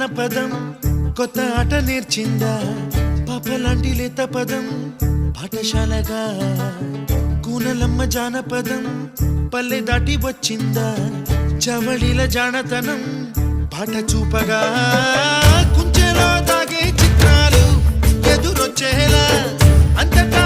జానపదం కొత్త ఆట నేర్చిందా పాపలాంటి లేత పదం పాఠశాలగా కూనలమ్మ జానపదం పల్లె దాటి వచ్చిందా చవళిల జానతనం పాట చూపగా కుంచెలో తాగే చిత్రాలు ఎదురొచ్చేలా అంతటా